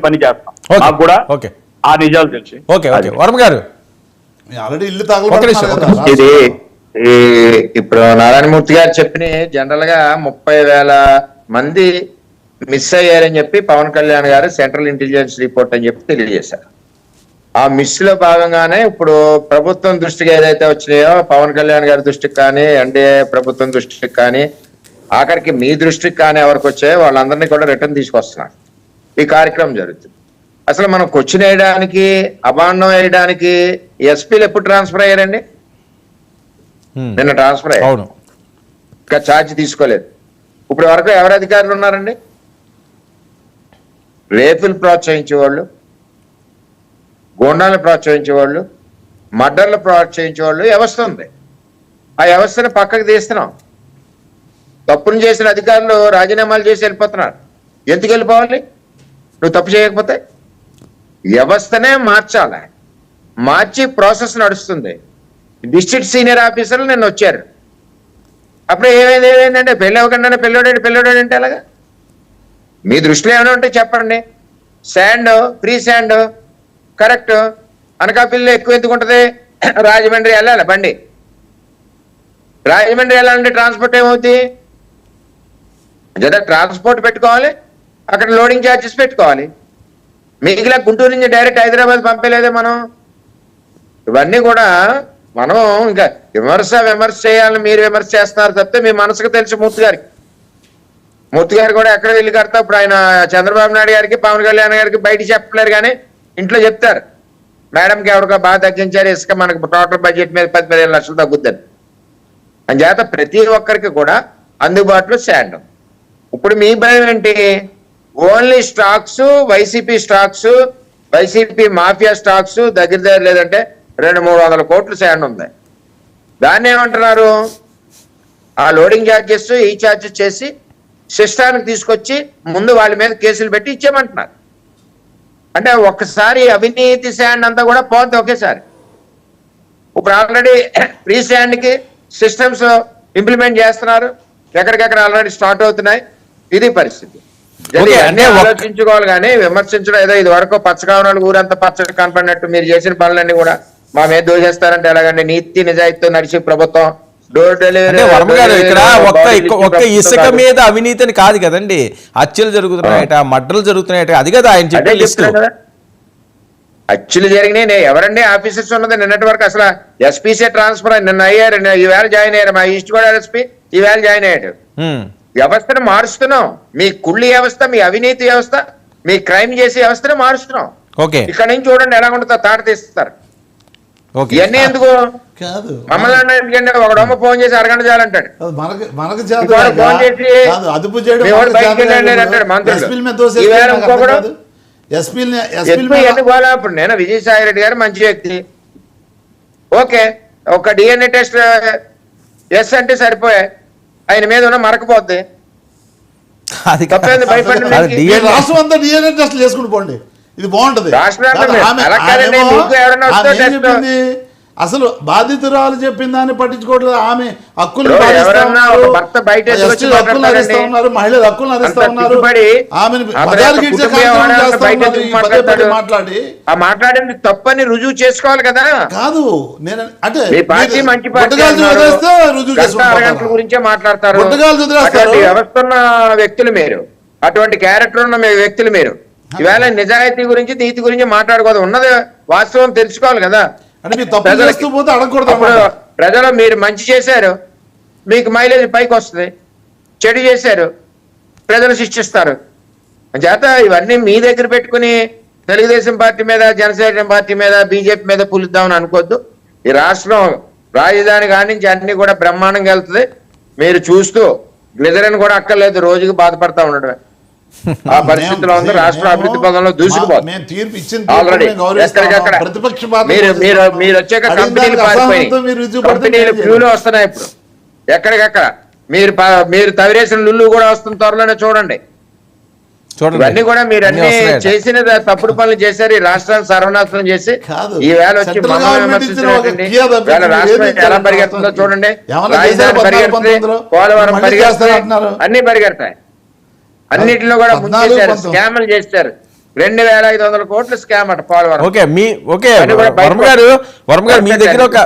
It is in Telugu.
పని చేస్తాం. నాకు కూడా ఆ నిజాలు తెలిసి. వర్మ గారు ఇది ఇప్పుడు నారాయణమూర్తి గారు చెప్పిన జనరల్ గా 30,000 మంది మిస్ అయ్యారని చెప్పి పవన్ కళ్యాణ్ గారు సెంట్రల్ ఇంటెలిజెన్స్ రిపోర్ట్ అని చెప్పి తెలియజేశారు. ఆ మిస్ లో భాగంగానే ఇప్పుడు ప్రభుత్వం దృష్టికి ఏదైతే వచ్చినాయో పవన్ కళ్యాణ్ గారి దృష్టికి కానీ ఎన్డీఏ ప్రభుత్వం దృష్టికి కానీ ఆఖరికి మీ దృష్టికి కానీ ఎవరికి వచ్చాయో వాళ్ళందరినీ కూడా రిటర్న్ తీసుకొస్తున్నారు. ఈ కార్యక్రమం జరుగుతుంది. అసలు మనం క్వశ్చన్ వేయడానికి అభాండం వేయడానికి ఎస్పీలు ఎప్పుడు ట్రాన్స్ఫర్ అయ్యారండి? నిన్న ట్రాన్స్ఫర్ అయ్యారు, ఇంకా ఛార్జ్ తీసుకోలేదు. ఇప్పుడు వరకు ఎవరు అధికారులు ఉన్నారండి? రేపులు ప్రోత్సహించేవాళ్ళు, గోండాలను ప్రోత్సహించేవాళ్ళు, మర్డర్లు ప్రోత్సహించేవాళ్ళు వ్యవస్థ ఉంది. ఆ వ్యవస్థను పక్కకు తీస్తున్నాం. తప్పును చేసిన అధికారులు రాజీనామాలు చేసి వెళ్ళిపోతున్నారు. ఎందుకు వెళ్ళిపోవాలి? నువ్వు తప్పు చేయకపోతే వ్యవస్థనే మార్చాలి. మార్చి ప్రాసెస్ నడుస్తుంది. డిస్ట్రిక్ట్ సీనియర్ ఆఫీసర్లు నిన్న వచ్చారు. అప్పుడు ఏమైందంటే పెళ్ళి అవ్వకుండా పెళ్ళోడాడు అంటే అలాగా మీ దృష్టిలో ఏమైనా ఉంటే చెప్పండి. శాండ్ ఫ్రీ శాండ్ కరెక్ట్, అనకాపల్లిలో ఎక్కువ ఎందుకు ఉంటుంది? రాజమండ్రి వెళ్ళాలి బండి, రాజమండ్రి వెళ్ళాలంటే ట్రాన్స్పోర్ట్ ఏమవుతుంది? జత ట్రాన్స్పోర్ట్ పెట్టుకోవాలి, అక్కడ లోడింగ్ ఛార్జెస్ పెట్టుకోవాలి. మిగిలిన గుంటూరు నుంచి డైరెక్ట్ హైదరాబాద్ పంపలేదే మనం. ఇవన్నీ కూడా మనం ఇంకా విమర్శ చేయాలని మీరు విమర్శ చేస్తున్నారు తప్పితే మీ మనసుకు తెలిసి మూర్తి గారు కూడా ఎక్కడ వెళ్ళి కడతా. ఇప్పుడు ఆయన చంద్రబాబు నాయుడు గారికి పవన్ కళ్యాణ్ గారికి బయట చెప్పలేరు కానీ ఇంట్లో చెప్తారు, మేడంకి ఎవరికో బాగా తగ్గించారు ఇసుక, మనకు టోటల్ బడ్జెట్ మీద 10-15 లక్షలు తగ్గుద్దని. అని చేత ప్రతి ఒక్కరికి కూడా అందుబాటులో శాండ్. ఇప్పుడు మీ భయం ఏంటి? Only stocks, YCP mafia stocks దగ్గర లేదంటే 200-300 కోట్లు శాండ్ ఉంది. దాన్ని ఏమంటున్నారు? ఆ లోడింగ్ ఛార్జెస్ ఈ ఛార్జెస్ చేసి సిస్టానికి తీసుకొచ్చి ముందు వాళ్ళ మీద కేసులు పెట్టి ఇచ్చేయమంటున్నారు. అంటే ఒక్కసారి అవినీతి శాండ్ అంతా కూడా పోతుంది ఒకేసారి. ఇప్పుడు ఆల్రెడీ ఫ్రీ శాండ్కి సిస్టమ్స్ ఇంప్లిమెంట్ చేస్తున్నారు, ఎక్కడికెక్కడ ఆల్రెడీ స్టార్ట్ అవుతున్నాయి. ఇది పరిస్థితి. అన్ని ఆలోచించుకోవాలి కానీ విమర్శించడం ఏదో ఇది వరకు పచ్చకావనాలు ఊరంతా పచ్చగా కనపడినట్టు మీరు చేసిన పనులన్నీ కూడా మా మీద దోషేస్తారంటే ఎలాగండి? నీతి నిజాయితీతో నడిచి ప్రభుత్వం డోర్ డెలివరీ. వర్మ గారు ఇక్కడ ఒక్క ఇసుక మీద అవినీతిని కాదు కదండి, హత్యలు జరుగుతున్నాయట, మర్డర్లు జరుగుతున్నాయట, అది కదా ఆయన చెప్పారు. హత్యలు జరిగినాయి. ఎవరండి ఆఫీసర్స్ ఉన్నది? నిన్నటి వరకు అసలు ఎస్పీసీ ట్రాన్స్ఫర్ నిన్న అయ్యారు, ఈవేళ జాయిన్ అయ్యారు. మా ఈస్ట్ గోదావరి ఎస్పీ ఈవేళ జాయిన్ అయ్యాడు. వ్యవస్థను మారుస్తున్నాం. మీ కుళ్ళి వ్యవస్థ, మీ అవినీతి వ్యవస్థ, మీ క్రైమ్ చేసే వ్యవస్థను మారుస్తున్నాం. ఇక్కడ నుంచి చూడండి ఎలా ఉంటుందో, తాట తీస్తారు. ఇవన్నీ ఎందుకు? మమ్మల్ని ఒకడమ్మ ఫోన్ చేసి అరగంట చాలంటాడు, ఫోన్ చేసి అంటాడు మంత్రులు. ఈవేళ ఇంకొకడు ఇప్పుడు నేను విజయసాయి రెడ్డి గారు మంచి వ్యక్తి, ఓకే ఒక డిఎన్ఏ టెస్ట్ ఎస్ అంటే సరిపోయాయి, ఆయన మీద ఉన్న మరకపోద్ది. రాష్ట్రం అంతా డిఎన్ఏ టెస్ట్ చేసుకుని పోండి, ఇది బాగుంటది. అసలు బాధితురాలు చెప్పిన దాన్ని పట్టించుకోవట్లేదు. ఆమె హక్కులు మహిళల హక్కులను హరిస్తా ఉన్నారు. మాట్లాడింది తప్పని రుజువు చేసుకోవాలి కదా. కాదు నేను అంటే మంచి గురించే మాట్లాడతారు. వ్యవస్థ ఉన్న వ్యక్తులు మీరు, అటువంటి క్యారెక్టర్ ఉన్న వ్యక్తులు మీరు. ఈవేళ నిజాయితీ గురించి నీతి గురించి మాట్లాడుకోదు, ఉన్నది వాస్తవం తెలుసుకోవాలి కదా. ప్రజలు మీరు మంచి చేశారు, మీకు మైలేజ్ పైకి వస్తుంది. చెడు చేశారు, ప్రజలు శిక్షిస్తారు. చేత ఇవన్నీ మీ దగ్గర పెట్టుకుని తెలుగుదేశం పార్టీ మీద, జనసేన పార్టీ మీద, బీజేపీ మీద పులుద్దామని అనుకోవద్దు. ఈ రాష్ట్రం రాజధాని కాడి నుంచి అన్ని కూడా బ్రహ్మాండంగా వెళ్తుంది. మీరు చూస్తూ గ్లిజరన్ కూడా అక్కర్లేదు, రోజుకి బాధపడతా ఉండడమే. ఆ పరిస్థితిలో ఉంది. రాష్ట్ర అభివృద్ధి పదంలో దూసుకుపోతుంది. మీరు వచ్చాక కంపెనీలు పారిపోయి, కంపెనీలు ఫ్యూలు వస్తున్నాయి ఇప్పుడు ఎక్కడికక్కడ. మీరు తవిరేసిన లుల్లు కూడా వస్తుంది త్వరలోనే, చూడండి. ఇవన్నీ కూడా మీరు అన్ని చేసిన తప్పుడు పనులు చేశారు. ఈ రాష్ట్రాన్ని సర్వనాశనం చేసి ఈ వేళ వచ్చి రాష్ట్రం ఎలా పరిగెడుతుందో చూడండి. రాజధాని పరిగెడుతుంది, పోలవరం పరిగెడుతుంది, అన్ని పరిగెడతాయి. అన్నిటిలో కూడా ముందు చేశారు, స్కామ్లు చేశారు. 2,500 కోట్లు స్కామ్ అట పోలవరం. ఓకే అది కూడా బయట వర్మ గారు మీ దగ్గర ఒక